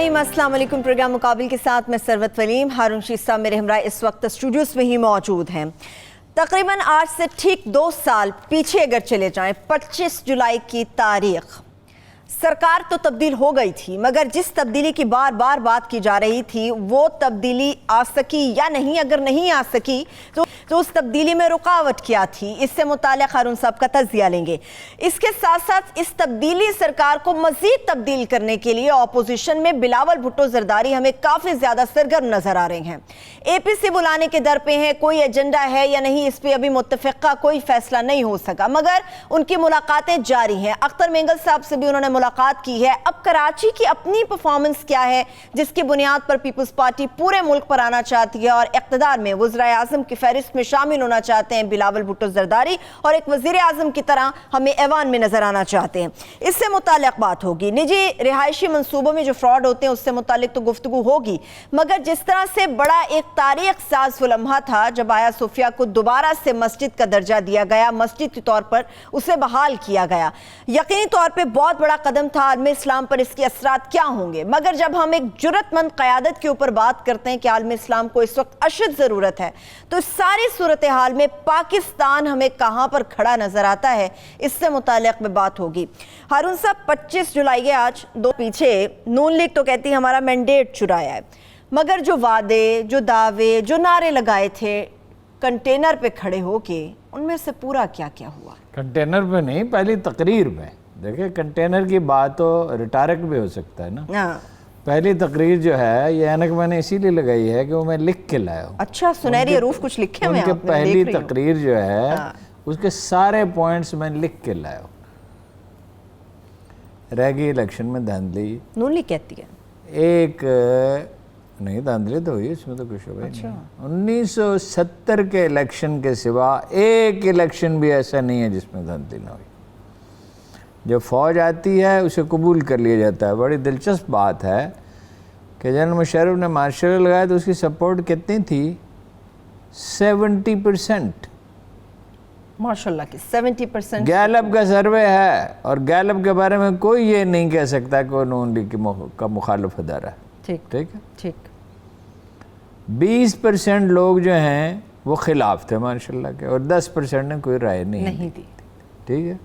الرحیم، السلام علیکم۔ پروگرام مقابل کے ساتھ میں سروت ولیم، ہارون شیخ صاحب میرے ہمراہ اس وقت اسٹوڈیوز میں ہی موجود ہیں۔ تقریباً آج سے ٹھیک 2 سال پیچھے اگر چلے جائیں، 25 جولائی کی تاریخ، سرکار تو تبدیل ہو گئی تھی، مگر جس تبدیلی کی بار بار بات کی جا رہی تھی وہ تبدیلی آ سکی یا نہیں؟ اگر نہیں آ سکی تو اس تبدیلی میں رکاوٹ کیا تھی؟ اس سے متعلق ہارون صاحب کا تجزیہ لیں گے۔ اس کے ساتھ ساتھ اس تبدیلی سرکار کو مزید تبدیل کرنے کے لیے اپوزیشن میں بلاول بھٹو زرداری ہمیں کافی زیادہ سرگرم نظر آ رہے ہیں۔ اے پی سی بلانے کے در پہ ہیں، کوئی ایجنڈا ہے یا نہیں اس پہ ابھی متفقہ کوئی فیصلہ نہیں ہو سکا، مگر ان کی ملاقاتیں جاری ہیں۔ اختر مینگل صاحب سے بھی انہوں نے ملاقات کی ہے۔ اب کراچی کی اپنی پرفارمنس کیا ہے جس کی بنیاد پر پیپلز پارٹی پورے ملک پر آنا چاہتی ہے اور اقتدار میں وزرائے اعظم کی فہرست میں شامل ہونا چاہتے ہیں بلاول بھٹو زرداری، اور ایک وزیر اعظم کی طرح ہمیں ایوان میں نظر آنا چاہتے ہیں؟ اس سے متعلق بات ہوگی۔ نجی رہائشی منصوبوں میں جو فراڈ ہوتے ہیں اس سے متعلق تو گفتگو ہوگی، مگر جس طرح سے بڑا ایک تاریخ ساز وہ لمحہ تھا جب آیا صوفیہ کو دوبارہ سے مسجد کا درجہ دیا گیا، مسجد کے طور پر اسے بحال کیا گیا، یقینی طور پہ بہت بڑا قدم تھا۔ عالم اسلام پر اس کے اثرات کیا ہوں گے؟ مگر جب ہم ایک جرأت مند قیادت کے اوپر بات کرتے ہیں کہ عالم اسلام کو اس وقت اشد ضرورت ہے، تو اس ساری صورتحال میں پاکستان ہمیں کہاں پر کھڑا نظر آتا ہے، اس سے متعلق میں بات ہوگی۔ ہارون صاحب، 25 جولائی ہے آج، 2 پیچھے نون لیگ تو کہتی ہے ہمارا مینڈیٹ چرایا ہے، مگر جو وعدے، جو دعوے، جو نعرے لگائے تھے کنٹینر پہ کھڑے ہو کے، ان میں سے پورا کیا کیا ہوا؟ کنٹینر پہ نہیں، پہلی تقریر میں دیکھیں، کنٹینر کی بات تو ریٹارک بھی ہو سکتا ہے نا۔ پہلی تقریر جو ہے یہ اینک میں نے اسی لیے لگائی ہے کہ وہ میں لکھ کے لایا ہوں۔ اچھا، سنہری حروف کچھ لکھے ہوئے ہیں؟ ان کے پہلی تقریر جو ہے اس کے سارے پوائنٹس میں لکھ کے لایا ہوں۔ رہ گئی الیکشن میں دھاندلی، نون لیگ کہتی ہے ایک نہیں، دھاندلی تو ہوئی، اس میں تو کچھ ہو گئی نہیں۔ 1970 کے الیکشن کے سوا ایک الیکشن بھی ایسا نہیں ہے جس میں دھاندلی نہ ہوئی۔ جب فوج آتی ہے اسے قبول کر لیا جاتا ہے۔ بڑی دلچسپ بات ہے کہ جنرل مشرف نے مارشل لگایا تو اس کی سپورٹ کتنی تھی؟ 70%۔ ماشاءاللہ کی 70%۔ گیلپ کا سروے ہے اور گیلپ کے بارے میں کوئی یہ نہیں کہہ سکتا کہ وہ نون لیگ کا مخالف ادارہ ہے۔ ٹھیک ہے، 20% لوگ جو ہیں وہ خلاف تھے ماشاءاللہ کے، اور 10% نے کوئی رائے نہیں دی۔ ٹھیک ہے،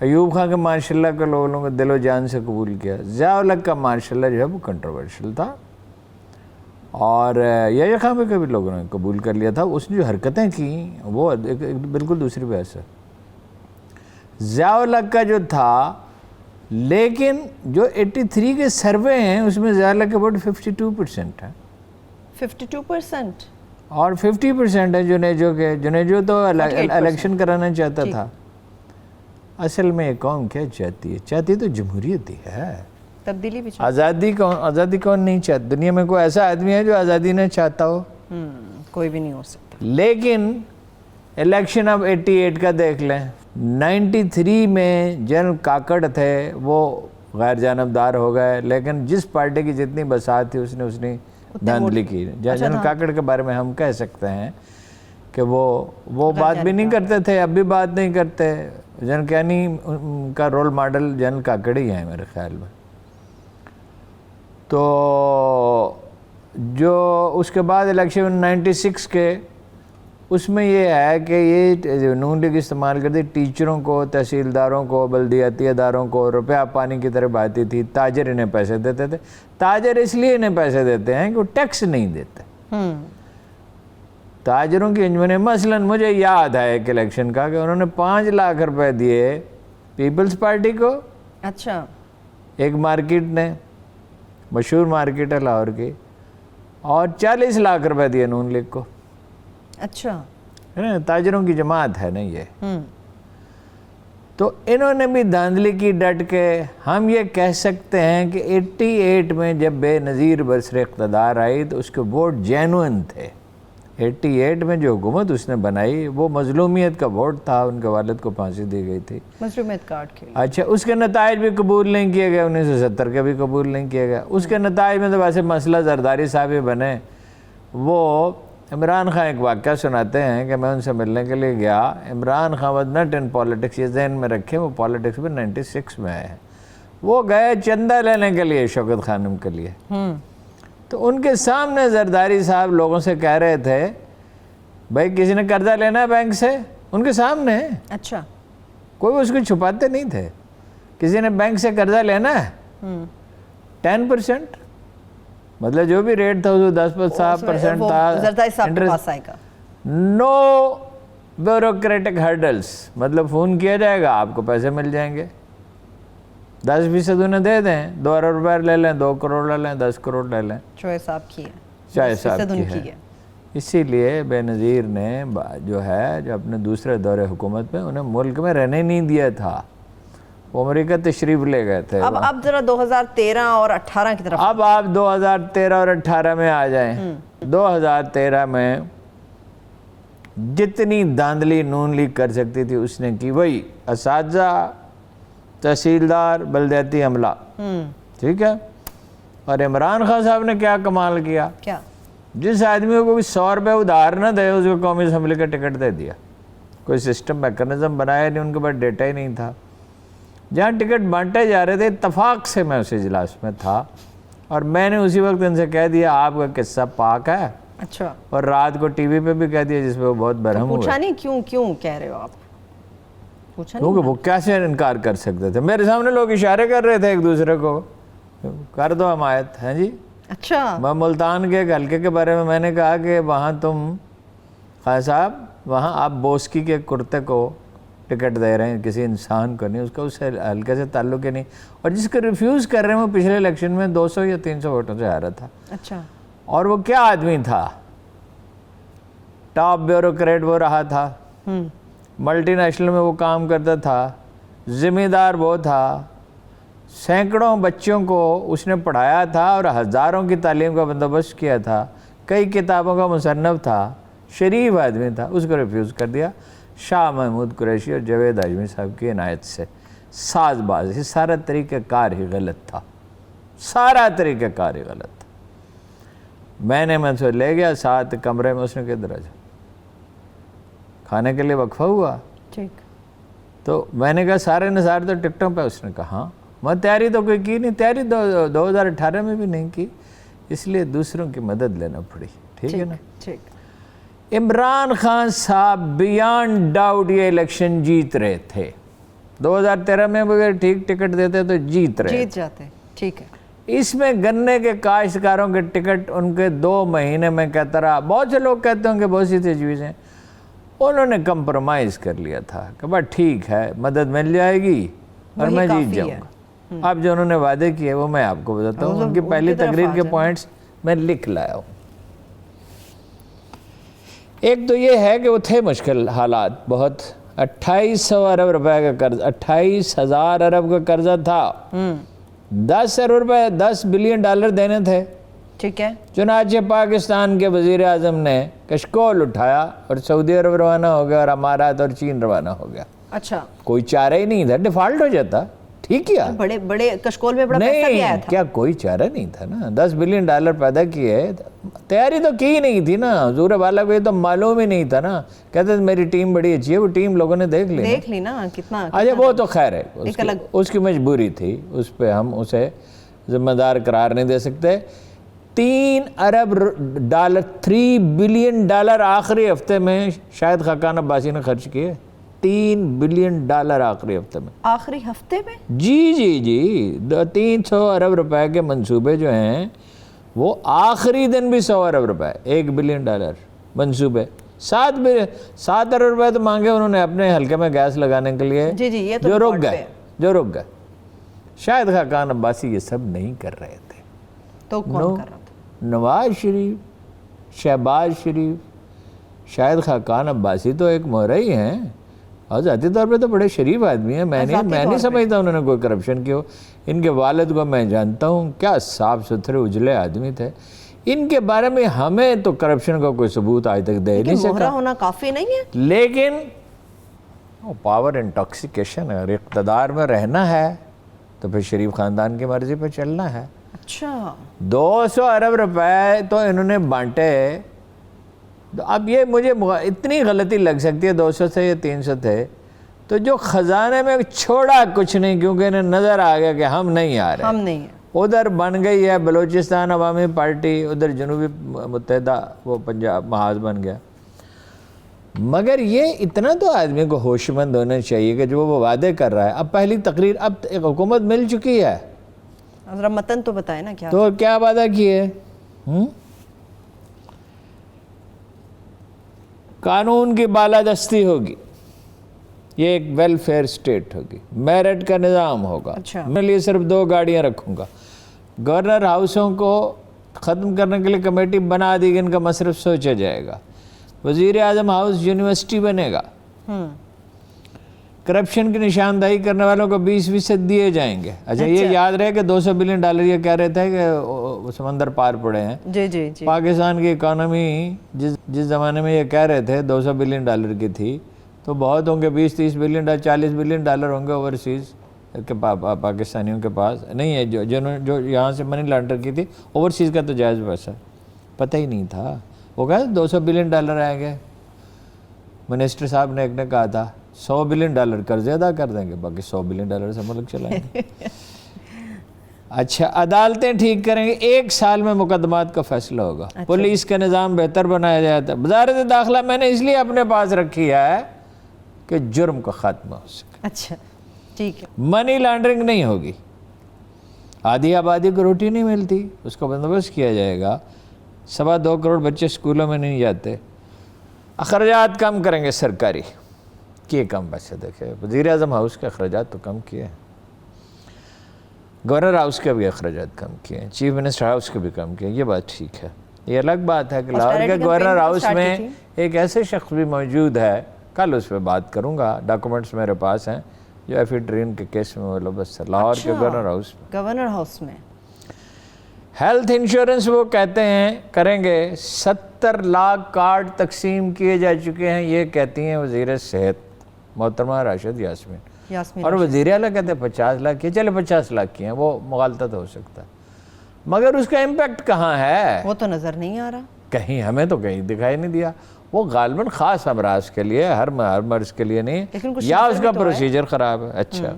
ایوب خان کے ماشاءاللہ کے لوگوں کو دل و جان سے قبول کیا۔ ضیاء الحق کا ماشاءاللہ جو ہے وہ کنٹروورشل تھا، اور یحییٰ خان پہ کبھی لوگوں نے قبول کر لیا تھا۔ اس نے جو حرکتیں کی وہ بالکل دوسری بحث ہے۔ ضیاء الحق کا جو تھا، لیکن جو 83 کے سروے ہیں اس میں ضیاء الحق کے ووٹ 52% ہے۔ 52%؟ اور 50% ہے جنیجو کے۔ جنیجو تو الیکشن کرانا چاہتا تھا۔ اصل میں یہ قوم کیا چاہتی ہے؟ چاہتی تو جمہوریت ہی ہے، تبدیلی بھی آزادی کون نہیں چاہتا؟ دنیا میں کوئی ایسا آدمی ہے جو آزادی نہ چاہتا ہو؟ کوئی بھی نہیں ہو سکتا۔ لیکن الیکشن اب 88 کا دیکھ لیں، 93 میں جنرل کاکڑ تھے، وہ غیر جانبدار ہو گئے، لیکن جس پارٹی کی جتنی بساط تھی اس نے دھاندلی کی۔ جنرل کاکڑ کے بارے میں ہم کہہ سکتے ہیں کہ وہ بات بھی نہیں کرتے تھے، اب بھی بات نہیں کرتے۔ جنرل کیانی کا رول ماڈل جنرل کاکڑ ہی ہے میرے خیال میں۔ تو جو اس کے بعد الیکشن 96 کے، اس میں یہ ہے کہ یہ نون لیگ استعمال کرتی ٹیچروں کو، تحصیلداروں کو، بلدیاتی اداروں کو روپیہ پانی کی طرف آتی تھی۔ تاجر انہیں پیسے دیتے تھے۔ تاجر اس لیے انہیں پیسے دیتے ہیں کہ وہ ٹیکس نہیں دیتے۔ تاجروں کی انجمنیں، مثلا مجھے یاد ہے ایک الیکشن کا کہ انہوں نے 5 لاکھ روپے دیے پیپلز پارٹی کو، اچھا، ایک مارکیٹ نے، مشہور مارکیٹ ہے لاہور کی، اور 40 لاکھ روپے دیے نون لیگ کو۔ اچھا، تاجروں کی جماعت ہے نا یہ۔ تو انہوں نے بھی دھاندلی کی ڈٹ کے۔ ہم یہ کہہ سکتے ہیں کہ 88 میں جب بے نظیر برسر اقتدار آئی تو اس کے ووٹ جینوئن تھے۔ 88 میں جو حکومت اس نے بنائی وہ مظلومیت کا ووٹ تھا، ان کے والد کو پھانسی دی گئی تھی، مظلومیت کارڈ کے۔ اچھا، اس کے نتائج بھی قبول نہیں کیے گئے، 1970 کے بھی قبول نہیں کیے گئے۔ اس کے نتائج میں تو ویسے مسئلہ زرداری صاحب ہی بنے۔ وہ عمران خان ایک واقعہ سناتے ہیں کہ میں ان سے ملنے کے لیے گیا۔ Imran Khan was not in politics, یہ ذہن میں رکھیں، وہ پالیٹکس میں 96 میں آئے ہیں۔ وہ گئے چندہ لینے کے لیے شوکت خانم کے لیے، تو ان کے سامنے زرداری صاحب لوگوں سے کہہ رہے تھے بھائی کسی نے قرضہ لینا ہے بینک سے، ان کے سامنے، اچھا کوئی اس کو چھپاتے نہیں تھے، کسی نے بینک سے قرضہ لینا ہے 10%، مطلب جو بھی ریٹ تھا وہ 10% تھا، زرداری صاحب کے پاس آئے گا، نو بیوروکریٹک ہرڈلز، مطلب فون کیا جائے گا آپ کو پیسے مل جائیں گے، 10% انہیں دے دیں، 2 ارب روپے لے لیں، 2 کروڑ لے لیں، 10 کروڑ لے لیں، چوہے صاحب کی ہے، چاہے صاحب کی ہے۔ اسی لیے بے نظیر نے جو ہے جو اپنے دوسرے دور حکومت میں انہیں ملک میں رہنے نہیں دیا تھا، وہ امریکہ تشریف لے گئے تھے۔ اب ذرا 2013 اور 18 کی طرف، اب آپ 2013 اور 18 میں آ جائیں۔ 2013 میں جتنی دھاندلی نون لیگ کر سکتی تھی اس نے کی، وہی اساتذہ، تحصیلدار، بلدیاتی عملہ، ٹھیک ہے۔ اور عمران خان صاحب نے کیا کمال کیا، کیا جس آدمی کو کوئی 100 روپے ادھار نہ دے اس کو قومی اسمبلی کا ٹکٹ دے دیا، کوئی سسٹم میکنزم بنایا نہیں، ان کے پاس ڈیٹا ہی نہیں تھا، جہاں ٹکٹ بانٹے جا رہے تھے اتفاق سے میں اس اجلاس میں تھا، اور میں نے اسی وقت ان سے کہہ دیا آپ کا قصہ پاک ہے، اچھا، اور رات کو ٹی وی پہ بھی کہہ دیا جس پہ وہ بہت برہم ہوئے۔ پوچھا نہیں کیوں کہہ رہے ہو آپ، پوچھا نہیں، کیونکہ وہ کیسے انکار کر سکتے تھے، میرے سامنے لوگ اشارے کر رہے تھے ایک دوسرے کو، کر دو حمایت، ہیں جی۔ اچھا، میں ملتان کے ایک حلقے کے بارے میں نے کہا کہ وہاں تم خان صاحب وہاں آپ بوسکی کے کرتے کو ٹکٹ دے رہے ہیں، کسی انسان کو نہیں، اس کا اس حلقے سے تعلق ہی نہیں، اور جس کو ریفیوز کر رہے ہیں وہ پچھلے الیکشن میں 200 یا 300 ووٹوں سے ہارا تھا۔ اچھا، اور وہ کیا آدمی تھا، ٹاپ بیوروکریٹ وہ رہا تھا، ملٹی نیشنل میں وہ کام کرتا تھا، ذمہ دار وہ تھا، سینکڑوں بچوں کو اس نے پڑھایا تھا اور ہزاروں کی تعلیم کا بندوبست کیا تھا، کئی کتابوں کا مصنف تھا، شریف آدمی تھا، اس کو ریفیوز کر دیا شاہ محمود قریشی اور جاوید ہاشمی صاحب کی عنایت سے۔ ساز باز، یہ سارا طریقہ کار ہی غلط تھا، سارا طریقہ کار ہی غلط تھا۔ میں نے منصور لے گیا ساتھ کمرے میں، اس نے کدھر آ جا، کھانے کے لیے وقفہ ہوا، ٹھیک، تو میں نے کہا سارے نثار تو ٹکٹوں پہ، اس نے کہا ہاں، میں تیاری تو کوئی کی نہیں، تیاری 2018 میں بھی نہیں کی، اس لیے دوسروں کی مدد لینا پڑی، ٹھیک ہے نا۔ ٹھیک، عمران خان صاحب بیانڈ ڈاؤٹ یہ الیکشن جیت رہے تھے، 2013 میں بغیر ٹھیک ٹکٹ دیتے تو جیت جاتے، ٹھیک ہے۔ اس میں گنے کے کاشتکاروں کے ٹکٹ ان کے 2 مہینے میں کہتا رہا، بہت سے لوگ کہتے ہوں کہ بہت سی تجویزیں، انہوں نے کمپرومائز کر لیا تھا کہ بس ٹھیک ہے مدد مل جائے گی اور میں جیت جاؤں گا۔ اب جو انہوں نے وعدے کیے وہ میں آپ کو بتاتا ہوں، ان کی پہلی تقریر کے پوائنٹس میں لکھ لایا ہوں۔ ایک تو یہ ہے کہ وہ تھے مشکل حالات بہت، 2800 ارب روپے کا قرض، 28,000 ارب کا قرضہ تھا، 10 ارب روپے، 10 بلین ڈالر دینے تھے، ٹھیک ہے۔ چنانچہ پاکستان کے وزیر اعظم نے کشکول اٹھایا اور سعودی عرب روانہ ہو گیا اور امارات اور چین روانہ ہو گیا۔ اچھا، کوئی چارہ ہی نہیں تھا، ڈیفالٹ ہو جاتا، ٹھیک کیا، بڑے کشکول میں بڑا پیسہ بھی آیا تھا، کیا کوئی چارہ نہیں تھا نا، 10 بلین ڈالر پیدا کیے، تیاری تو کی نہیں تھی نا، حضور والا کو یہ تو معلوم ہی نہیں تھا نا، کہتے تھے میری ٹیم بڑی اچھی ہے، وہ ٹیم لوگوں نے دیکھ لی نا کتنا، اچھا وہ تو خیر ہے، اس کی مجبوری تھی، اس پہ ہم اسے ذمہ دار قرار نہیں دے سکتے۔ 3 ارب ڈالر، 3 بلین ڈالر آخری ہفتے میں شاہد خاقان عباسی نے خرچ کیے، 3 بلین ڈالر آخری ہفتے میں، آخری ہفتے میں، جی 300 ارب روپے کے منصوبے جو ہیں وہ آخری دن بھی 100 ارب روپے، 1 بلین ڈالر منصوبے، 7 ارب روپے تو مانگے انہوں نے اپنے حلقے میں گیس لگانے کے لیے، جو رک گئے۔ شاہد خاقان عباسی یہ سب نہیں کر رہے تھے، تو کون کر رہا تھا؟ نواز شریف، شہباز شریف، شاہد خاقان عباسی تو ایک مورئی ہیں، اور ذاتی طور پہ تو بڑے شریف آدمی ہیں، میں نہیں سمجھتا انہوں نے کوئی کرپشن کی ہو۔ ان کے والد کو میں جانتا ہوں، کیا صاف ستھرے اجلے آدمی تھے، ان کے بارے میں ہمیں تو کرپشن کا کوئی ثبوت آج تک دے نہیں سکا، مہرہ ہونا کافی نہیں ہے، لیکن پاور انٹاکسیکیشن ہے، اور اقتدار میں رہنا ہے تو پھر شریف خاندان کی مرضی پہ چلنا ہے۔ اچھا، 200 ارب روپے تو انہوں نے بانٹے، اب یہ مجھے اتنی غلطی لگ سکتی ہے، 200 سے یا 300 تھے، تو جو خزانے میں چھوڑا کچھ نہیں، کیونکہ انہیں نظر آ گیا کہ ہم نہیں آ رہے، ہم نہیں ہیں۔ ادھر بن گئی ہے بلوچستان عوامی پارٹی، ادھر جنوبی متحدہ وہ پنجاب محاذ بن گیا۔ مگر یہ اتنا تو آدمی کو ہوش مند ہونا چاہیے کہ جو وہ وعدے کر رہا ہے، اب پہلی تقریر، اب ایک حکومت مل چکی ہے، ذرا متن تو بتائیں نا کیا؟ تو کیا وعدہ کیے؟ قانون کی بالادستی ہوگی، یہ ایک ویلفیئر اسٹیٹ ہوگی، میرٹ کا نظام ہوگا، اچھا۔ میں لیے صرف 2 گاڑیاں رکھوں گا، گورنر ہاؤسوں کو ختم کرنے کے لیے کمیٹی بنا دی گئی، ان کا مصرف سوچا جائے گا، وزیر اعظم ہاؤس یونیورسٹی بنے گا، کرپشن کی نشاندہی کرنے والوں کو 20% دیے جائیں گے۔ اچھا یہ یاد رہے کہ $200 بلین یہ کہہ رہے تھے کہ سمندر پار پڑے ہیں۔ جی جی جی۔ پاکستان کی اکانومی جس زمانے میں یہ کہہ رہے تھے $200 بلین کی تھی، تو بہت ہوں گے، 20-30 بلین ڈالر، $40 بلین ہوں گے اوورسیز کے پاکستانیوں کے پاس نہیں ہے، جو یہاں سے منی لانڈر کی تھی، اوورسیز کا تو جائز پیسہ پتہ ہی نہیں تھا۔ وہ کہا $200 بلین آئیں گے، منسٹر صاحب نے ایک نے کہا تھا $100 بلین قرضے ادا کر دیں گے، باقی $100 بلین سے ملک چلائیں گے۔ اچھا عدالتیں ٹھیک کریں گے، 1 سال میں مقدمات کا فیصلہ ہوگا، پولیس کا نظام بہتر بنایا جاتا ہے، وزارت داخلہ میں نے اس لیے اپنے پاس رکھی ہے کہ جرم کا خاتمہ ہو سکے، اچھا ٹھیک ہے، منی لانڈرنگ نہیں ہوگی، آدھی آبادی کو روٹی نہیں ملتی، اس کا بندوبست کیا جائے گا، 2.25 کروڑ بچے اسکولوں میں نہیں جاتے، اخراجات کم کریں گے سرکاری، کیے کم پیسے دیکھے، وزیر اعظم ہاؤس کے اخراجات تو کم کیے ہیں، گورنر ہاؤس کے بھی اخراجات کم کیے ہیں، چیف منسٹر ہاؤس کے بھی کم کیے ہیں، یہ بات ٹھیک ہے۔ یہ الگ بات ہے کہ لاہور کے گورنر ہاؤس میں ایک ایسے شخص بھی موجود ہے، کل اس پہ بات کروں گا، ڈاکومنٹس میرے پاس ہیں، جو ایف ای ٹرین کے کیس میں ملوث ہے، لاہور کے گورنر ہاؤس میں۔ گورنر ہاؤس میں ہیلتھ انشورنس وہ کہتے ہیں کریں گے، 70 لاکھ کارڈ تقسیم کیے جا چکے ہیں، یہ کہتی ہیں وزیر صحت محترمہ راشد یاسمین، اور وزیر اعلیٰ کہتے ہیں 50 لاکھ کیے، چلے 50 لاکھ کیے ہیں، وہ مغالطہ ہو سکتا ہے، مگر اس کا امپیکٹ کہاں ہے؟ وہ تو نظر نہیں آ رہا کہیں، ہمیں تو کہیں دکھائی نہیں دیا، وہ غالباً خاص امراض کے لیے، ہر مرض کے لیے نہیں، یا اس کا پروسیجر خراب ہے۔ اچھا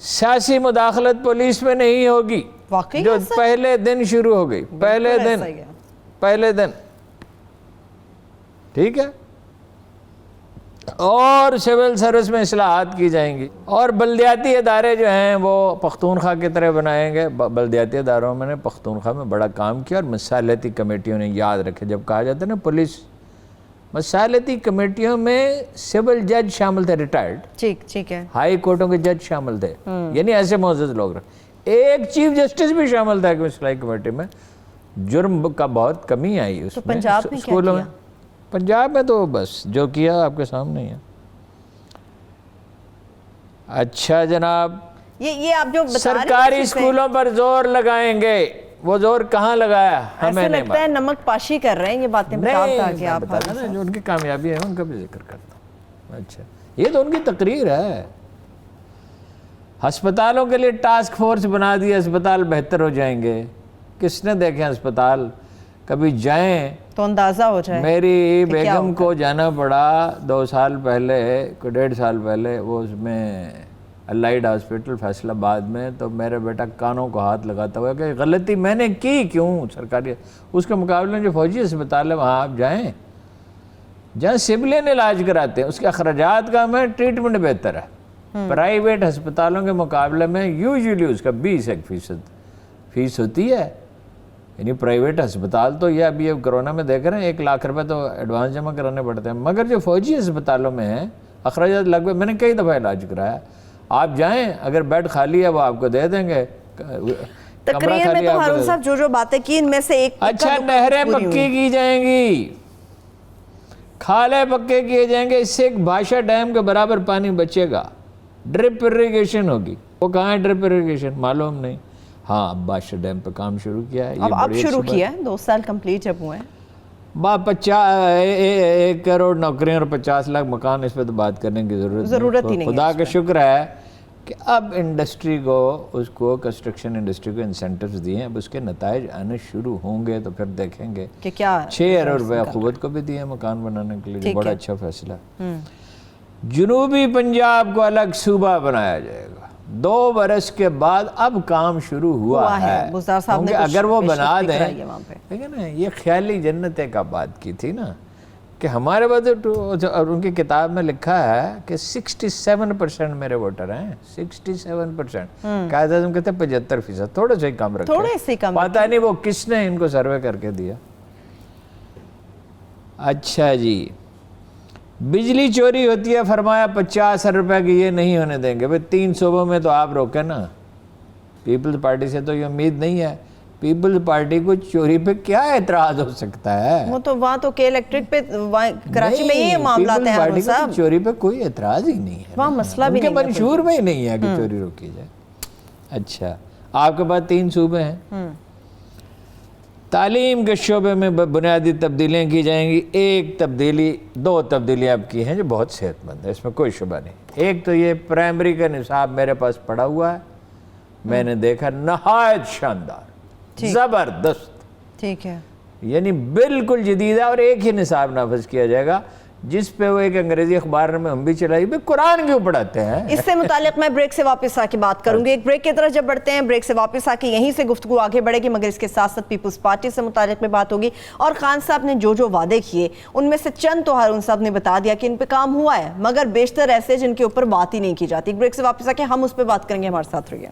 سیاسی مداخلت پولیس میں نہیں ہوگی، واقعی جو پہلے دن شروع ہو گئی، پہلے دن ٹھیک ہے، اور سول سروس میں اصلاحات کی جائیں گی، اور بلدیاتی ادارے جو ہیں وہ پختونخوا کی طرح بنائیں گے۔ بلدیاتی اداروں میں نے پختونخوا میں بڑا کام کیا، اور مسالتی کمیٹیوں نے، یاد رکھے جب کہا جاتا ہے نا پولیس، مسالتی کمیٹیوں میں سول جج شامل تھے، ریٹائرڈ، ٹھیک ہے، ہائی کورٹوں کے جج شامل تھے، یعنی ایسے معزز لوگ رکھے، ایک چیف جسٹس بھی شامل تھا کہ اصلاحی کمیٹی میں، جرم کا بہت کمی آئی اس میں۔ پنجاب میں کیا کیا؟ پنجاب میں تو بس جو کیا آپ کے سامنے ہی ہے۔ اچھا جناب، یہ آپ جو بتا رہے ہیں سرکاری اسکولوں پر زور لگائیں گے، وہ زور کہاں لگایا؟ ہمیں نہیں لگتا ہے نمک پاشی کر رہے ہیں، یہ باتیں بتا کے آپ جو ان کی کامیابی ہے ان کا بھی ذکر کرتا ہوں۔ اچھا یہ تو ان کی تقریر ہے، ہسپتالوں کے لیے ٹاسک فورس بنا دی، ہسپتال بہتر ہو جائیں گے، کس نے دیکھے ہسپتال؟ کبھی جائیں تو اندازہ ہو جائے۔ میری بیگم کو جانا پڑا 2 سال پہلے، کوئی 1.5 سال پہلے، وہ اس میں الائیڈ ہاسپٹل فیصل آباد میں، تو میرا بیٹا کانوں کو ہاتھ لگاتا ہوا کہ غلطی میں نے کی کیوں سرکاری، اس کے مقابلے میں جو فوجی ہسپتال ہے وہاں آپ جائیں، جہاں سولین علاج کراتے ہیں، اس کے اخراجات کم ہے، ٹریٹمنٹ بہتر ہے، پرائیویٹ ہسپتالوں کے مقابلے میں یوزلی اس کا 20% فیس ہوتی ہے، یعنی پرائیویٹ ہسپتال تو یہ ابھی کرونا میں دیکھ رہے ہیں 1 لاکھ روپے تو ایڈوانس جمع کرانے پڑتے ہیں، مگر جو فوجی ہسپتالوں میں ہیں اخراجات لگ بھگ، میں نے کئی دفعہ علاج کرایا، آپ جائیں، اگر بیڈ خالی ہے وہ آپ کو دے دیں گے، تقریر میں تو ہارون صاحب جو باتیں کی ان میں سے ایک، اچھا نہریں پکی کی جائیں گی، کھالے پکے کیے جائیں گے، اس سے ایک بھاشا ڈیم کے برابر پانی بچے گا، ڈرپ اریگیشن ہوگی، وہ کہاں ہے ڈرپ اریگیشن معلوم نہیں، ہاں اب بادشاہ ڈیم پہ کام شروع کیا ہے، اب شروع کیا ہے، 2 سال کمپلیٹ جب ہوئے ہیں، 1 کروڑ نوکریاں اور 50 لاکھ مکان، اس پہ تو بات کرنے کی ضرورت ہی نہیں، خدا کا شکر ہے کہ اب انڈسٹری کو، اس کو کنسٹرکشن انڈسٹری کو انسینٹیوز دیے ہیں، اب اس کے نتائج آنے شروع ہوں گے تو پھر دیکھیں گے کہ کیا 6 ارب روپے قوت کو بھی دیے مکان بنانے کے لیے، بڑا اچھا فیصلہ۔ جنوبی پنجاب کو الگ صوبہ بنایا جائے گا 2 برس کے بعد. اب کام شروع ہوا ہے کیونکہ اگر وہ بنا دیں. دیکھیں نا یہ خیالی جنت کا بات کی تھی نا کہ ہمارے بعد اور ان کی کتاب میں لکھا ہے کہ 67% میرے ووٹر ہیں. 67%. قائد اعظم کہتے ہیں 75%. تھوڑے سے ہی کم رکھے. پتہ نہیں وہ کس نے ان کو سروے کر کے دیا. اچھا جی بجلی چوری ہوتی ہے فرمایا 50 روپے کی یہ نہیں ہونے دیں گے. بھئی 3 صوبوں میں تو آپ روکیں نا. پیپلز پارٹی سے تو یہ امید نہیں ہے. پیپلز پارٹی کو چوری پہ کیا اعتراض ہو سکتا ہے؟ وہ تو وہاں تو کے الیکٹرک پہ کراچی میں یہ معاملات ہیں. پارٹی کو چوری پہ کوئی اعتراض ہی نہیں ہے. وہاں مسئلہ بھی نہیں ہے. منشور میں ہی نہیں ہے کہ چوری روکی جائے. اچھا آپ کے پاس 3 صوبے ہیں. تعلیم کے شعبے میں بنیادی تبدیلیاں کی جائیں گی. 2 تبدیلیاں اب کی ہیں جو بہت صحت مند ہے, اس میں کوئی شبہ نہیں. ایک تو یہ پرائمری کا نصاب میرے پاس پڑا ہوا ہے, میں نے دیکھا نہایت شاندار, زبردست, ٹھیک ہے, یعنی بالکل جدید ہے. اور ایک ہی نصاب نافذ کیا جائے گا جس پہ وہ ایک انگریزی اخبار میں ہم بھی چلائی بھی قرآن کیوں پڑھاتے ہیں. اس سے متعلق میں بریک سے واپس آ کے بات کروں گی. ایک بریک کی طرف جب بڑھتے ہیں, بریک سے واپس آ کے یہیں سے گفتگو آگے بڑھے گی, مگر اس کے ساتھ ساتھ پیپلز پارٹی سے متعلق میں بات ہوگی. اور خان صاحب نے جو وعدے کیے ان میں سے چند تو ہارون صاحب نے بتا دیا کہ ان پہ کام ہوا ہے, مگر بیشتر ایسے جن کے اوپر بات ہی نہیں کی جاتی. بریک سے واپس آ کے ہم اس پہ بات کریں گے. ہمارے ساتھ رہیے.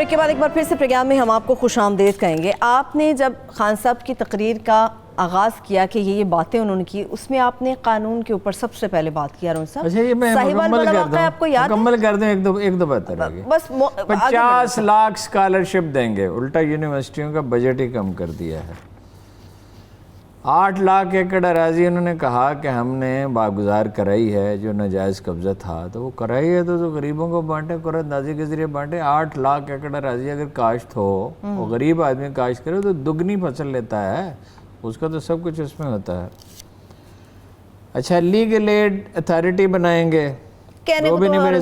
کے بعد ایک بار پھر سے پروگرام میں ہم آپ کو خوش آمدید کہیں گے. آپ نے جب خان صاحب کی تقریر کا آغاز کیا کہ یہ باتیں انہوں نے کی, اس میں آپ نے قانون کے اوپر سب سے پہلے بات کیا. اچھا یہ میں مکمل کر دوں, ایک دو بات رہ گئی. بس 50 لاکھ اسکالرشپ دیں گے, الٹا یونیورسٹیوں کا بجٹ ہی کم کر دیا ہے. 8 لاکھ ایکڑ اراضی انہوں نے کہا کہ ہم نے واگزار کرائی ہے جو ناجائز قبضہ تھا, تو وہ کرائی ہے تو غریبوں کو بانٹے, قرۃ اندازی کے ذریعے بانٹے. 8 لاکھ ایکڑ اراضی اگر کاشت ہو, وہ غریب آدمی کاشت کرے تو دگنی فصل لیتا ہے, اس کا تو سب کچھ اس میں ہوتا ہے. اچھا لیگل ایڈ اتھارٹی بنائیں گے,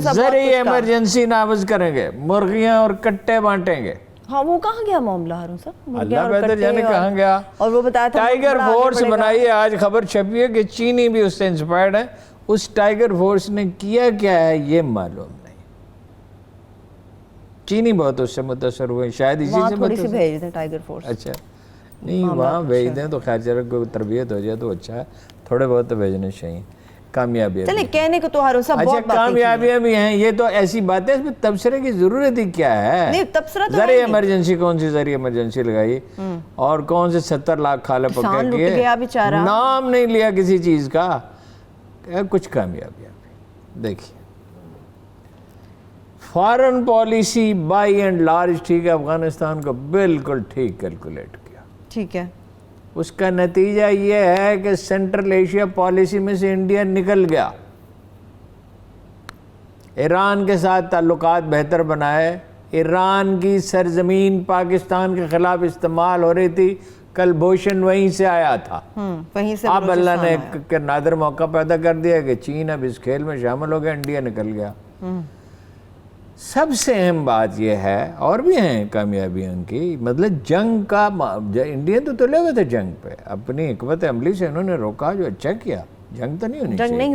زرعی ایمرجنسی نافذ کریں گے, مرغیاں اور کٹے بانٹیں گے. ہاں وہ کہاں گیا معاملہ ہارون صاحب؟ اللہ بہتر جانے کہاں گیا. اور وہ بتایا تھا ٹائیگر فورس بنائی ہے, آج خبر چھپی ہے کہ چینی بھی اس سے انسپائرڈ ہے. اس ٹائیگر فورس نے کیا ہے یہ معلوم نہیں. چینی بہت اس سے متاثر ہوئے, شاید اسی سے تھوڑی سی بھیج دیں ٹائیگر فورس. اچھا نہیں وہاں بھیج دیں تو خیر چلو کوئی تربیت ہو جائے تو اچھا ہے, تھوڑے بہت تو بھیجنے چاہیے. کامیابی چلیں کہنے کو تو ہارون صاحب بہت باتیں کامیابیاں بھی ہیں, یہ تو ایسی باتیں اس میں تبصرے کی ضرورت ہی کیا ہے. نہیں تبصرہ تو ذرعی ایمرجنسی, کون سی ذرعی ایمرجنسی لگائی اور کون سے 70 لاکھ کھالے پکے کیے, نام نہیں لیا کسی چیز کا. کچھ کامیابیاں بھی دیکھیے. Foreign policy by and large ٹھیک ہے, افغانستان کو بالکل ٹھیک کیلکولیٹ کیا, ٹھیک ہے. اس کا نتیجہ یہ ہے کہ سینٹرل ایشیا پالیسی میں سے انڈیا نکل گیا. ایران کے ساتھ تعلقات بہتر بنائے. ایران کی سرزمین پاکستان کے خلاف استعمال ہو رہی تھی, کل بھوشن وہیں سے آیا تھا. اب اللہ نے ایک نادر موقع پیدا کر دیا کہ چین اب اس کھیل میں شامل ہو گیا, انڈیا نکل گیا. سب سے اہم بات یہ ہے, اور بھی ہیں کامیابیاں ان کی, مطلب جنگ کا, انڈین تو تلے ہوئے تھے جنگ پہ, اپنی حکمت عملی سے انہوں نے روکا, جو اچھا کیا. جنگ تو نہیں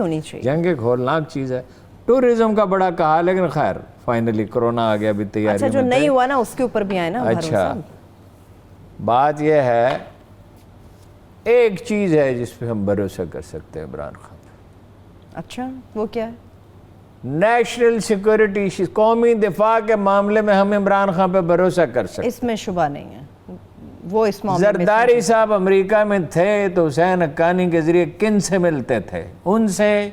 ہونی چاہیے, جنگ ایک ہولناک چیز ہے. ٹورزم کا بڑا کہا, لیکن خیر فائنلی کرونا آ گیا, ابھی تیاری. اچھا جو نہیں ہوا نا اس کے اوپر بھی آئے نا. اچھا بات یہ ہے, ایک چیز ہے جس پہ ہم بھروسہ کر سکتے ہیں عمران خان. اچھا وہ کیا ہے؟ نیشنل سیکورٹی, قومی دفاع کے معاملے میں ہم عمران خان پہ بھروسہ کر سکتے ہیں. اس میں شبہ نہیں ہے. وہ اس معاملے میں زرداری صاحب امریکہ میں تھے تو حسین حقانی کے ذریعے کن سے ملتے تھے؟ ان سے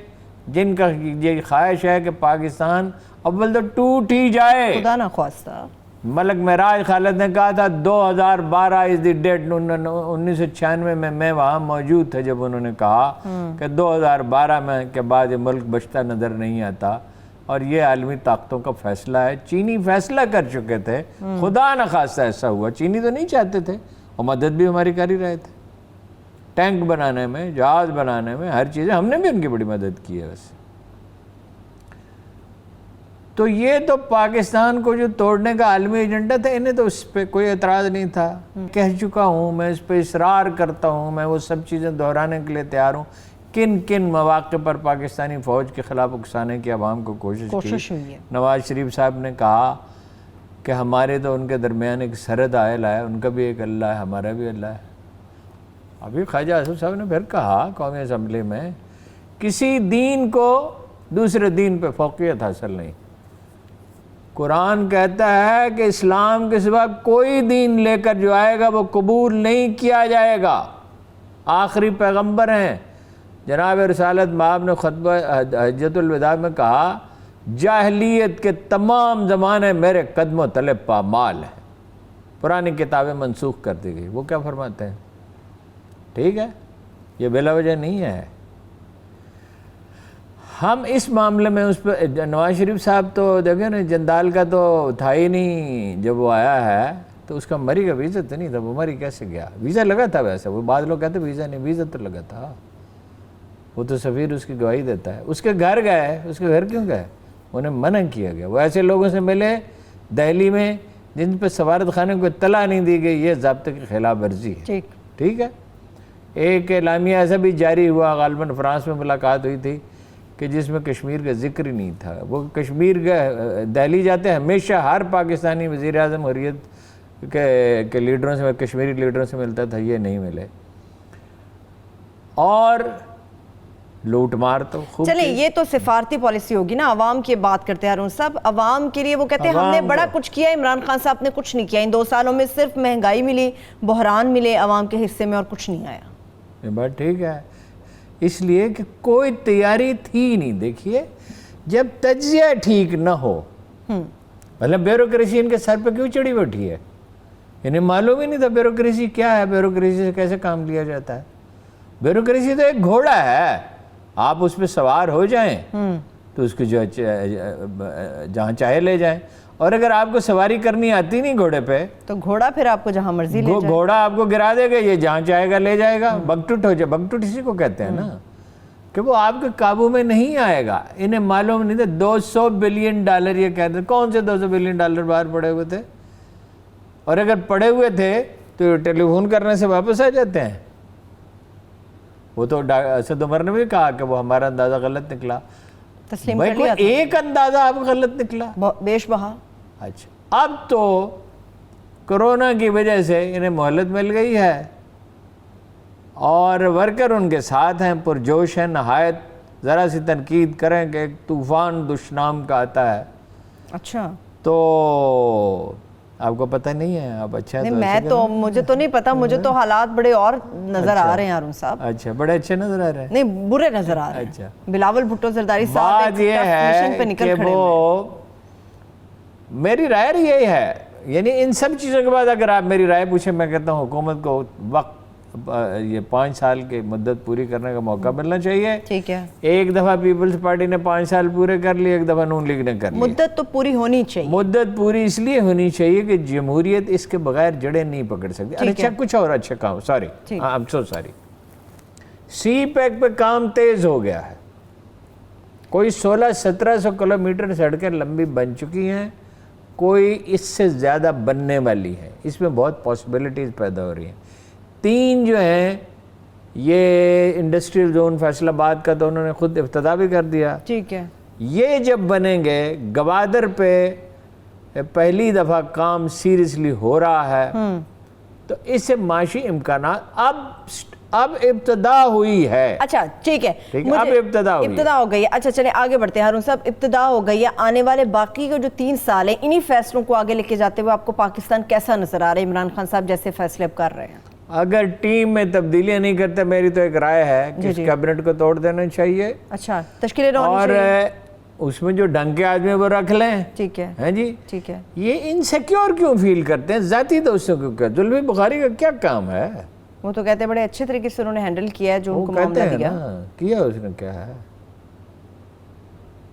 جن کا یہ خواہش ہے کہ پاکستان اول تو ٹوٹ ہی جائے. خدا نہ خواستہ. ملک معراج خالد نے کہا تھا 2012 از دی ڈیٹ. 1996 میں وہاں موجود تھا جب انہوں نے کہا کہ 2012 میں کے بعد یہ ملک بچتا نظر نہیں آتا. اور یہ عالمی طاقتوں کا فیصلہ ہے. چینی فیصلہ کر چکے تھے, خدا نخواستہ ایسا ہوا, چینی تو نہیں چاہتے تھے, اور مدد بھی ہماری کر ہی رہے تھے, ٹینک بنانے میں, جہاز بنانے میں, ہر چیزیں ہم نے بھی ان کی بڑی مدد کی ہے ویسے. تو یہ تو پاکستان کو جو توڑنے کا عالمی ایجنڈا تھا, انہیں تو اس پہ کوئی اعتراض نہیں تھا. کہہ چکا ہوں, میں اس پہ اصرار کرتا ہوں, میں وہ سب چیزیں دہرانے کے لیے تیار ہوں کن کن مواقع پر پاکستانی فوج کے خلاف اکسانے کی عوام کو کوشش ہوئی ہے. نواز شریف صاحب نے کہا کہ ہمارے تو ان کے درمیان ایک سرحد عائل ہے, ان کا بھی ایک اللہ ہے, ہمارا بھی اللہ ہے. ابھی خواجہ آصف صاحب نے پھر کہا قومی اسمبلی میں, کسی دین کو دوسرے دین پہ فوقیت حاصل نہیں. قرآن کہتا ہے کہ اسلام کے سوا کوئی دین لے کر جو آئے گا وہ قبول نہیں کیا جائے گا. آخری پیغمبر ہیں. جناب رسالت مآب نے خطبہ حجۃ الوداع میں کہا, جاہلیت کے تمام زمانے میرے قدموں تلے پامال ہیں. پرانی کتابیں منسوخ کر دی گئی. وہ کیا فرماتے ہیں؟ ٹھیک ہے, یہ بلا وجہ نہیں ہے. ہم اس معاملے میں اس پہ نواز شریف صاحب تو دیکھیں نا, جندال کا تو تھا ہی نہیں جب وہ آیا ہے, تو اس کا مری کا ویزا تو نہیں تھا. وہ مری کیسے گیا؟ ویزا لگا تھا ویسے, وہ بعض لوگ کہتے ویزا نہیں, ویزا تو لگا تھا. وہ تو سفیر اس کی گواہی دیتا ہے. اس کے گھر گئے, اس کے گھر کیوں گئے؟ انہیں منع کیا گیا. وہ ایسے لوگوں سے ملے دہلی میں جن پہ سفارت خانے کو اطلاع نہیں دی گئی, یہ ضابطے کی خلاف ورزی ہے. ٹھیک ہے. ایک اعلامیہ ایسا بھی جاری ہوا, غالباً فرانس میں ملاقات ہوئی تھی, کہ جس میں کشمیر کا ذکر ہی نہیں تھا. وہ کشمیر کا دہلی جاتے ہمیشہ ہر پاکستانی وزیر اعظم حریت کے لیڈروں سے, کشمیری لیڈروں سے ملتا تھا, یہ نہیں ملے. اور لوٹ مار تو خوب. چلیں یہ تو سفارتی پالیسی ہوگی نا, عوام کی بات کرتے ہیں ہارون صاحب. عوام کے لیے وہ کہتے ہیں ہم نے بڑا کچھ کیا, عمران خان صاحب نے کچھ نہیں کیا. ان 2 سالوں میں صرف مہنگائی ملی, بحران ملے عوام کے حصے میں, اور کچھ نہیں آیا. یہ بات ٹھیک ہے, اس لیے کہ کوئی تیاری تھی نہیں. دیکھیے, جب تجزیہ ٹھیک نہ ہو, مطلب بیوروکریسی ان کے سر پہ کیوں چڑھی بیٹھی ہے؟ انہیں معلوم ہی نہیں تھا بیوروکریسی کیا ہے, بیوروکریسی سے کیسے کام لیا جاتا ہے. بیوروکریسی تو ایک گھوڑا ہے, آپ اس پہ سوار ہو جائیں تو اس کو جو جہاں چاہے لے جائیں. اور اگر آپ کو سواری کرنی آتی نہیں گھوڑے پہ, تو گھوڑا پھر آپ کو جہاں مرضی لے جائے, گھوڑا آپ کو گرا دے گا, یہ جہاں چاہے گا لے جائے گا. بگٹوٹ ہو جائے, بگٹوٹ اسی کو کہتے ہیں نا, کہ وہ آپ کے قابو میں نہیں آئے گا. انہیں معلوم نہیں تھا $200 بلین یہ کہتے ہیں. کون سے $200 بلین باہر پڑے ہوئے تھے؟ اور اگر پڑے ہوئے تھے تو ٹیلی فون کرنے سے واپس آ جاتے ہیں. وہ تو اسد عمر نے بھی کہا کہ وہ ہمارا اندازہ غلط نکلا. تسلیم کر لیا تھا. ایک اندازہ آپ کو غلط نکلا, بیش بہا. اچھا, اب تو کرونا کی وجہ سے انہیں مہلت مل گئی ہے, اور ورکر ان کے ساتھ ہیں, پرجوش ہیں نہایت. ذرا سی تنقید کریں کہ ایک طوفان دشنام کا آتا ہے. اچھا, تو آپ کو پتہ نہیں ہے؟ آپ اچھا نہیں, میں تو مجھے تو نہیں پتا, مجھے تو حالات بڑے اور نظر آ رہے ہیں ہارون صاحب. اچھا, بڑے اچھے نظر آ رہے ہیں؟ نہیں, برے نظر آ رہے ہیں. اچھا, بلاول بھٹو زرداری صاحب بات یہ ہے کہ وہ میری رائے یہی ہے, یعنی ان سب چیزوں کے بعد اگر آپ میری رائے پوچھیں, میں کہتا ہوں حکومت کو وقت, یہ 5 سال کی مدت پوری کرنے کا موقع ملنا چاہیے. ٹھیک ہے, ایک دفعہ پیپلز پارٹی نے 5 سال پورے کر لیے, ایک دفعہ نون لیگ نے کر لیے. مدت تو پوری ہونی چاہیے. مدت پوری اس لیے ہونی چاہیے کہ جمہوریت اس کے بغیر جڑیں نہیں پکڑ سکتی. اچھا, کچھ اور اچھا کام, sorry, I'm so sorry, CPEC پہ کام تیز ہو گیا ہے. کوئی 1600-1700 کلومیٹر سڑکیں لمبی بن چکی ہیں, کوئی اس سے زیادہ بننے والی ہے. اس میں بہت پاسبلٹیز پیدا ہو رہی ہیں. 3 جو ہیں, یہ انڈسٹریل زون فیصل آباد کا تو انہوں نے خود افتتاح بھی کر دیا. ٹھیک ہے, یہ جب بنیں گے, گوادر پہ پہلی دفعہ کام سیریسلی ہو رہا ہے, تو اس سے معاشی امکانات اب ابتدا ہوئی ہے. اچھا ٹھیک ہے, اب ابتدا ہو گئی ہے. اچھا چلیں آگے بڑھتے ہیں ہارون صاحب. ابتدا ہو گئی ہے, آنے والے باقی کے جو 3 سال ہیں, انہی فیصلوں کو آگے لے کے جاتے ہوئے آپ کو پاکستان کیسا نظر آ رہا ہے؟ عمران خان صاحب جیسے فیصلے اب کر رہے ہیں, اگر ٹیم میں تبدیلیاں نہیں کرتے, میری تو ایک رائے ہے کہ اس کیبنٹ کو توڑ دینا چاہیے. اچھا, تشکیلیں اور اس میں جو ڈھنگ کے آدمی وہ رکھ لیں. ٹھیک ہے, ہیں جی, ٹھیک ہے. یہ انسیکیور کیوں فیل کرتے ہیں؟ ذاتی دوستوں کو کیا؟ زلفی بخاری کا کیا کام ہے؟ وہ تو کہتے ہیں بڑے اچھے طریقے سے انہوں نے ہینڈل کیا ہے جو ان کو معاملہ دیا. کیا اس نے کیا ہے.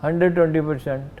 120%।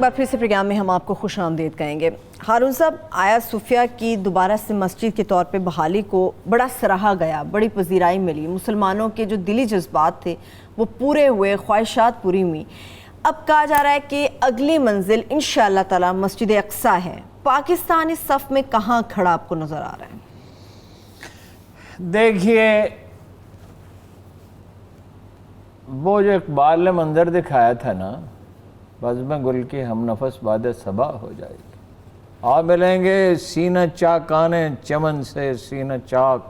ایک بار پھر سے پروگرام میں ہم آپ کو خوش آمدید کہیں گے۔ ہارون صاحب، آیا صوفیہ کی دوبارہ سے مسجد کے طور پہ بحالی کو بڑا سراہا گیا، بڑی پذیرائی ملی، مسلمانوں کے جو دلی جذبات تھے وہ پورے ہوئے، خواہشات پوری ہوئی۔ اب کہا جا رہا ہے کہ اگلی منزل انشاءاللہ تعالی مسجد اقصیٰ ہے۔ پاکستان اس صف میں کہاں کھڑا آپ کو نظر آ رہا ہے؟ دیکھیے، وہ جو اقبال نے منظر دکھایا تھا نا، بزم گل کی ہم نفس باد صبا ہو جائے گی، آ ملیں گے سینہ چاکانے چمن سے سینہ چاک،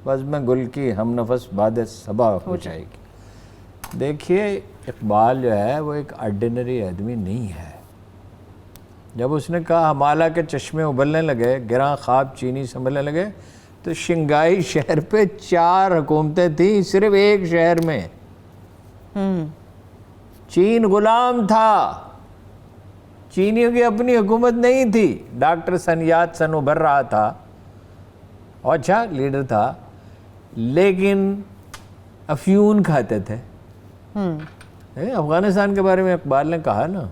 بزم گل کی ہم نفس باد صبا ہو جائے گی۔ دیکھیے، اقبال جو ہے وہ ایک آرڈینری آدمی نہیں ہے۔ جب اس نے کہا ہمالہ کے چشمے ابلنے لگے، گراں خواب چینی سنبھلنے لگے، تو شنگھائی شہر پہ 4 حکومتیں تھیں صرف ایک شہر میں۔ چین غلام تھا، چینیوں کی اپنی حکومت نہیں تھی۔ ڈاکٹر سن یات سن ابھر رہا تھا، اچھا لیڈر تھا، لیکن افیون کھاتے تھے۔ افغانستان کے بارے میں اقبال نے کہا نا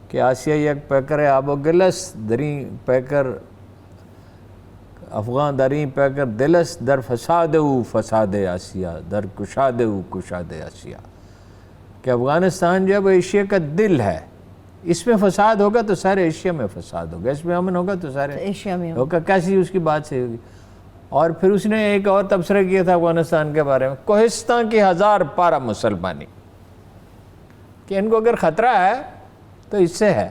کہ آسیہ یک پیکر آب و گلس دریں پیکر افغان دریں پیکر دلس در فساد او فساد آسیہ در کشاد او کشاد آسیہ، کہ افغانستان جو ہے وہ ایشیا کا دل ہے، اس میں فساد ہوگا تو سارے ایشیا میں فساد ہوگا، اس میں امن ہوگا تو سارے ایشیا میں ہوگا۔ کیسی اس کی بات صحیح ہوگی؟ اور پھر اس نے ایک اور تبصرہ کیا تھا افغانستان کے بارے میں، کوہستان کی 1000 پارہ مسلمانی، کہ ان کو اگر خطرہ ہے تو اس سے ہے۔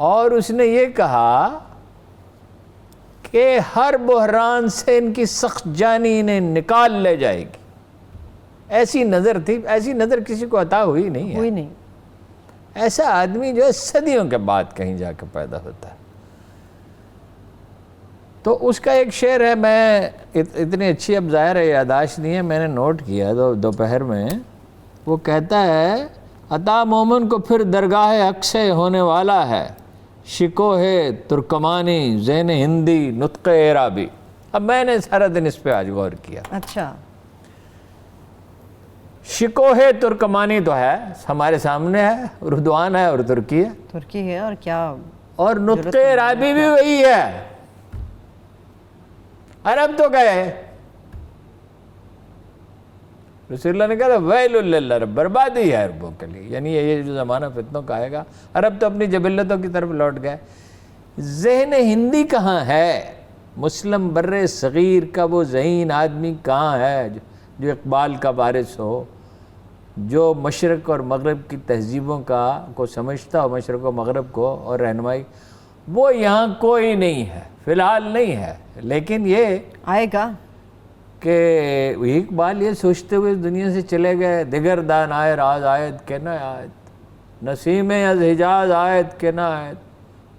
اور اس نے یہ کہا کہ ہر بحران سے ان کی سخت جانی انہیں نکال لے جائے گی۔ ایسی نظر تھی، ایسی نظر کسی کو عطا ہوئی نہیں ہے۔ ہوئی نہیں۔ ایسا آدمی جو ہے صدیوں کے بعد کہیں جا کے پیدا ہوتا ہے۔ تو اس کا ایک شعر ہے، میں اتنی اچھی اب ظاہر ہے یادداشت نہیں ہے، میں نے نوٹ کیا دوپہر میں۔ وہ کہتا ہے عطا مومن کو پھر درگاہ اقصی ہونے والا ہے، شکو ہے ترکمانی ذہن ہندی نطق عرابی۔ اب میں نے سارا دن اس پہ آج غور کیا۔ اچھا، شکو ہے ترکمانی تو ہے، ہمارے سامنے ہے، اردوان ہے اور ترکی ہے، ترکی ہے، اور کیا، اور نطق عرابی بھی وہی ہے۔ عرب تو گئے، رسول اللہ نے کہا ویل للعرب، بربادی ہے عربوں کے لیے، یعنی یہ جو زمانہ فتنوں کا آئے گا، عرب تو اپنی جبلتوں کی طرف لوٹ گئے۔ ذہن ہندی کہاں ہے؟ مسلم بر صغیر کا وہ ذہین آدمی کہاں ہے جو اقبال کا وارث ہو، جو مشرق اور مغرب کی تہذیبوں کو سمجھتا ہو، مشرق و مغرب کو، اور رہنمائی؟ وہ یہاں کوئی نہیں ہے، فی الحال نہیں ہے، لیکن یہ آئے گا کہ اقبال یہ سوچتے ہوئے اس دنیا سے چلے گئے، دیگر دان آئے راز آیت کہ نہ آیت، نسیم از حجاز آیت کہ نہ آیت،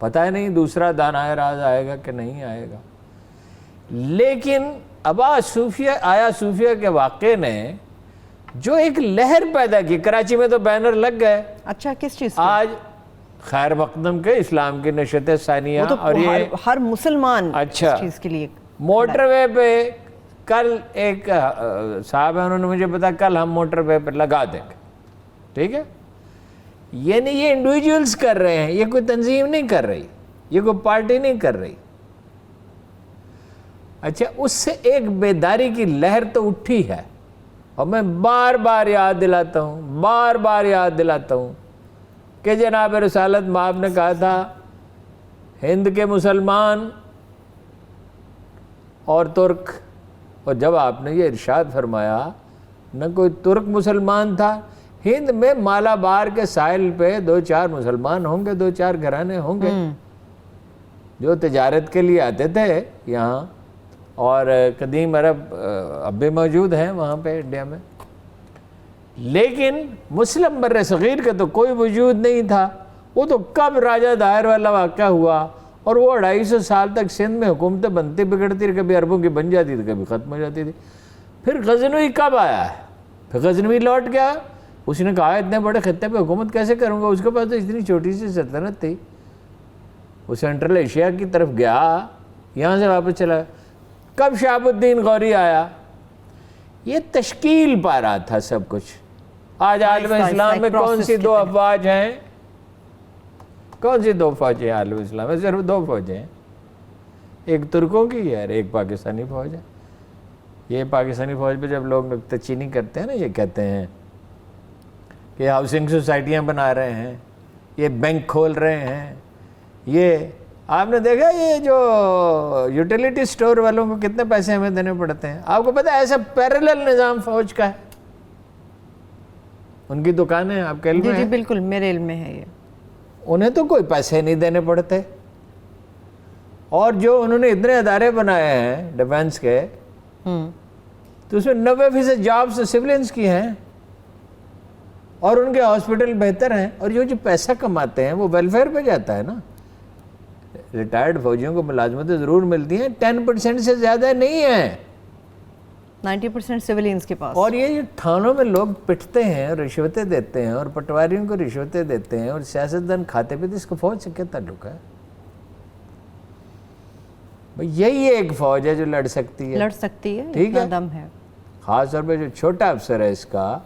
پتہ ہی نہیں دوسرا دان آئے راز آئے گا کہ نہیں آئے گا۔ لیکن آیا صوفیہ کے واقعے نے جو ایک لہر پیدا کی، کراچی میں تو بینر لگ گئے۔ اچھا، کس چیز؟ آج خیر مقدم کے اسلام کی نشت ثانیہ، اور یہ ہر مسلمان اچھا اس چیز کے لیے موٹر وے پہ کل ایک صاحب ہیں، انہوں نے مجھے بتا کل ہم موٹر وے پہ لگا دیں گے، ٹھیک ہے؟ یعنی یہ انڈیویجولز کر رہے ہیں، یہ کوئی تنظیم نہیں کر رہی، یہ کوئی پارٹی نہیں کر رہی۔ اچھا، اس سے ایک بیداری کی لہر تو اٹھی ہے، اور میں بار بار یاد دلاتا ہوں کہ جناب رسالت مآب نے کہا تھا ہند کے مسلمان اور ترک، اور جب آپ نے یہ ارشاد فرمایا نہ کوئی ترک مسلمان تھا، ہند میں مالابار کے ساحل پہ 2-4 مسلمان ہوں گے، 2-4 گھرانے ہوں گے جو تجارت کے لیے آتے تھے یہاں، اور قدیم عرب اب بھی موجود ہیں وہاں پہ انڈیا میں، لیکن مسلم بر صغیر کا تو کوئی وجود نہیں تھا۔ وہ تو کب راجہ دائر والا واقعہ ہوا، اور وہ 250 سال تک سندھ میں حکومتیں بنتی بگڑتی رہی، کبھی عربوں کی بن جاتی تھی، کبھی ختم ہو جاتی تھی۔ پھر غزنوی کب آیا ہے؟ پھر غزنوی لوٹ گیا، اس نے کہا اتنے بڑے خطے پہ حکومت کیسے کروں گا، اس کے پاس تو اتنی چھوٹی سی سلطنت تھی، وہ سینٹرل ایشیا کی طرف گیا، یہاں سے واپس چلا۔ کب شہاب الدین غوری آیا؟ یہ تشکیل پا رہا تھا سب کچھ، آج عالم اسلام میں کون سی دو افواج ہیں؟ کون سی دو فوجیں ہیں عالم اسلام میں؟ صرف دو فوجیں ہیں، ایک ترکوں کی ہے اور ایک پاکستانی فوج ہے۔ یہ پاکستانی فوج پہ جب لوگ نکتہ چینی کرتے ہیں نا، یہ کہتے ہیں کہ ہاؤسنگ سوسائٹیاں بنا رہے ہیں، یہ بینک کھول رہے ہیں، یہ آپ نے دیکھا یہ جو یوٹیلیٹی سٹور والوں کو کتنے پیسے ہمیں دینے پڑتے ہیں؟ آپ کو پتہ ہے ایسا پیرلل نظام فوج کا ہے، ان کی دکانیں آپ کے علم میں جی ہیں، بالکل میرے علم میں ہے یہ۔ انہیں تو کوئی پیسے نہیں دینے پڑتے، اور جو انہوں نے اتنے ادارے بنائے ہیں ڈیفنس کے، تو اس میں 90% جابس سولینس کی ہیں، اور ان کے ہاسپٹل بہتر ہیں، اور جو پیسہ کماتے ہیں وہ ویلفیئر پہ جاتا ہے نا۔ ریٹائرڈ فوجیوں کو ملازمتیں ضرور ملتی ہیں، 10% سے زیادہ نہیں ہیں، 90% سیولینز کے پاس۔ اور یہ تھانوں میں لوگ پٹتے ہیں اور رشوتیں دیتے ہیں اور پٹواریوں کو رشوتیں دیتے ہیں اور سیاستدان کھاتے پہ، تو اس کو فوج سے کیا تعلق ہے؟ یہی ایک فوج ہے جو لڑ سکتی ہے، لڑ سکتی ہے، ٹھیک اتنا ہے، دم ہے۔ خاص طور پہ جو چھوٹا افسر ہے اس کا،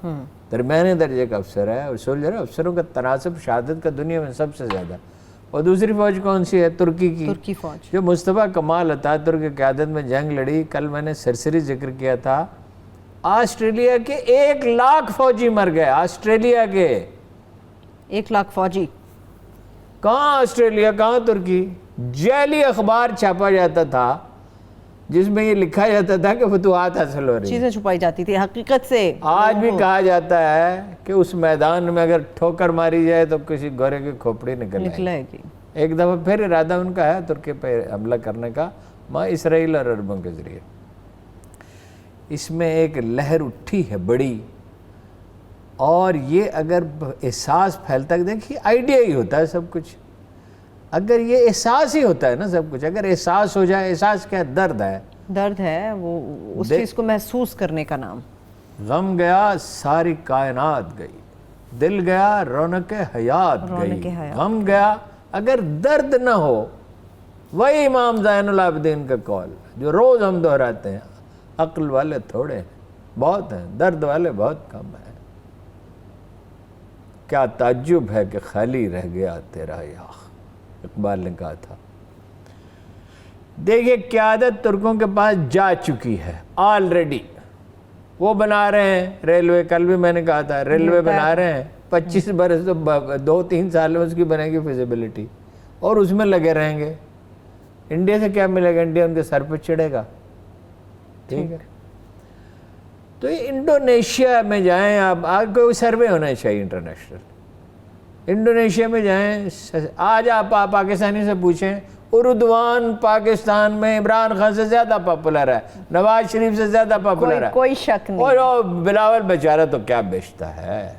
درمیانے درجے کا افسر ہے، اور سولجر افسروں کا تناسب شہادت کا دنیا میں سب سے زیادہ۔ اور دوسری فوج کون سی ہے؟ ترکی کی، ترکی فوج جو مصطفیٰ کمال اتاتürk کی قیادت میں جنگ لڑی۔ کل میں نے سرسری ذکر کیا تھا، آسٹریلیا کے 1,00,000 فوجی مر گئے، آسٹریلیا کے 1,00,000 فوجی۔ کہاں آسٹریلیا، کہاں ترکی؟ جعلی اخبار چھاپا جاتا تھا جس میں یہ لکھا جاتا تھا کہ فتوحات حاصل ہو رہی ہیں، چیزیں چھپائی جاتی تھی، حقیقت سے آج بھی کہا جاتا ہے کہ اس میدان میں اگر ٹھوکر ماری جائے تو کسی گورے کی کھوپڑی نکل آئے گی۔ ایک دفعہ پھر ارادہ ان کا ہے ترکی پہ حملہ کرنے کا، ماں اسرائیل اور عربوں کے ذریعے۔ اس میں ایک لہر اٹھی ہے بڑی، اور یہ اگر احساس پھیلتا ہے، دیکھیے آئیڈیا ہی ہوتا ہے سب کچھ، اگر یہ احساس ہی ہوتا ہے نا سب کچھ، اگر احساس ہو جائے، احساس کیا درد ہے، درد ہے، وہ اس چیز کو محسوس کرنے کا نام۔ غم گیا ساری کائنات گئی، دل گیا رونق حیات گئی، غم گیا اگر درد نہ ہو۔ وہی امام زین العابدین کا قول جو روز ہم دہراتے ہیں، عقل والے تھوڑے ہیں، بہت ہیں، درد والے بہت کم ہیں۔ کیا تعجب ہے کہ خالی رہ گیا تیرا یاغ، اقبال نے کہا تھا۔ دیکھیے قیادت ترکوں کے پاس جا چکی ہے آلریڈی، وہ بنا رہے ہیں ریلوے، کل بھی میں نے کہا تھا ریلوے بنا رہے ہیں، 25 برس تو 2-3 سال میں اس کی بنے گی فیزیبلٹی، اور اس میں لگے رہیں گے۔ انڈیا سے کیا ملے گا؟ انڈیا ان کے سر پہ چڑھے گا، ٹھیک ہے۔ تو یہ انڈونیشیا میں جائیں آپ، آج کوئی سروے ہونا چاہیے انٹرنیشنل، انڈونیشیا میں جائیں، آج آپ پاکستانی سے پوچھیں، اردوان پاکستان میں عمران خان سے زیادہ پاپولر ہے، نواز شریف سے زیادہ پاپولر ہے، کوئی شک نہیں۔ اور بلاول بیچارہ تو کیا بیچتا ہے،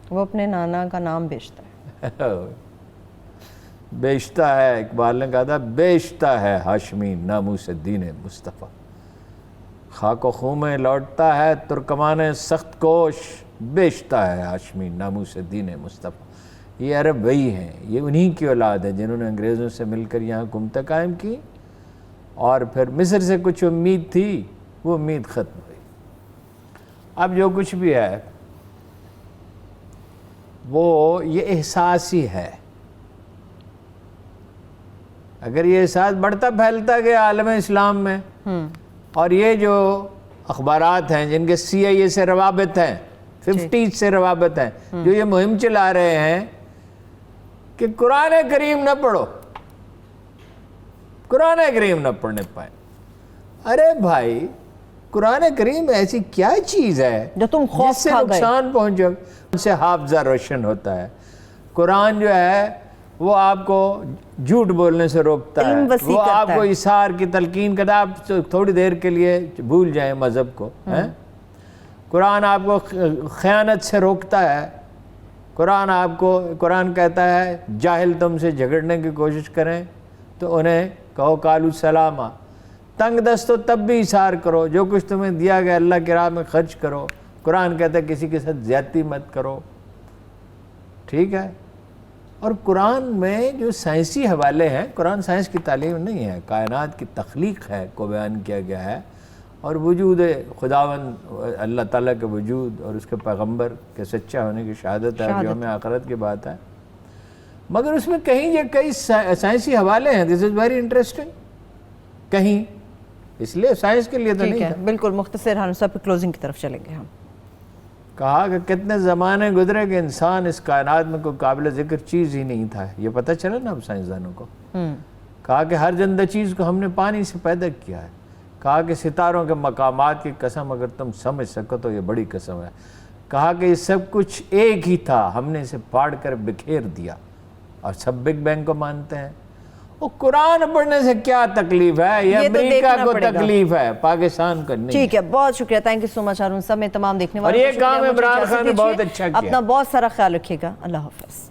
وہ اپنے نانا کا نام بیچتا ہے، بیچتا ہے۔ اقبال نے کہا تھا بیچتا ہے ہاشمی ناموس دین مصطفیٰ، خاک و خوں میں لوٹتا ہے ترکمان سخت کوش، بیچتا ہے ہاشمی ناموس دین مصطفیٰ۔ یہ عرب وہی ہیں، یہ انہی کی اولاد ہے جنہوں نے انگریزوں سے مل کر یہاں حکومتیں قائم کی، اور پھر مصر سے کچھ امید تھی، وہ امید ختم ہوئی۔ اب جو کچھ بھی ہے وہ یہ احساس ہی ہے، اگر یہ احساس بڑھتا پھیلتا گیا عالم اسلام میں، اور یہ جو اخبارات ہیں جن کے CIA سے روابط ہیں، 50 سے روابط ہیں، جو یہ مہم چلا رہے ہیں کہ قرآن کریم نہ پڑھو، قرآن کریم نہ پڑھنے پائیں۔ ارے بھائی، قرآن کریم ایسی کیا چیز ہے جو تم خوف جس سے کھا گئے؟ نقصان پہنچو، ان سے حافظہ روشن ہوتا ہے۔ قرآن جو ہے وہ آپ کو جھوٹ بولنے سے روکتا ہے، وہ آپ کو اثار کی تلقین کرتا ہے، آپ تھوڑی دیر کے لیے بھول جائیں مذہب کو۔ قرآن آپ کو خیانت سے روکتا ہے، قرآن کہتا ہے جاہل تم سے جھگڑنے کی کوشش کریں تو انہیں کہو قالوا سلاما، تنگ دست ہو تب بھی اثار کرو، جو کچھ تمہیں دیا گیا اللہ کی راہ میں خرچ کرو۔ قرآن کہتا ہے کسی کے ساتھ زیادتی مت کرو، ٹھیک ہے۔ اور قرآن میں جو سائنسی حوالے ہیں، قرآن سائنس کی تعلیم نہیں ہے، کائنات کی تخلیق ہے کو بیان کیا گیا ہے، اور وجود خداوند اللہ تعالیٰ کے وجود اور اس کے پیغمبر کے سچا ہونے کی شہادت ہے، یوم آخرت کی بات ہے، مگر اس میں کہیں یہ کئی سائنسی حوالے ہیں. دس از ویری انٹرسٹنگ. کہیں اس لیے سائنس کے لیے تو نہیں تھا. بالکل مختصر ہارون صاحب پہ کلوزنگ کی طرف چلیں گے ہم. کہا کہ کتنے زمانے گزرے کہ انسان اس کائنات میں کوئی قابل ذکر چیز ہی نہیں تھا. یہ پتہ چلا نا اب سائنسدانوں کو. کہا کہ ہر زندہ چیز کو ہم نے پانی سے پیدا کیا ہے. کہا کہ ستاروں کے مقامات کی قسم اگر تم سمجھ سکو تو یہ بڑی قسم ہے. کہا کہ یہ سب کچھ ایک ہی تھا، ہم نے اسے پھاڑ کر بکھیر دیا، اور سب بگ بینگ کو مانتے ہیں. وہ قرآن پڑھنے سے کیا تکلیف ہے؟ یہ امریکہ کو تکلیف ہے، پاکستان کو نہیں. ٹھیک ہے، بہت شکریہ. تھینک یو سو مچ ہارون صاحب. میں تمام دیکھنے والوں اور یہ کام عمران خان نے بہت اچھا کیا. اپنا بہت سارا خیال رکھیے گا. اللہ حافظ.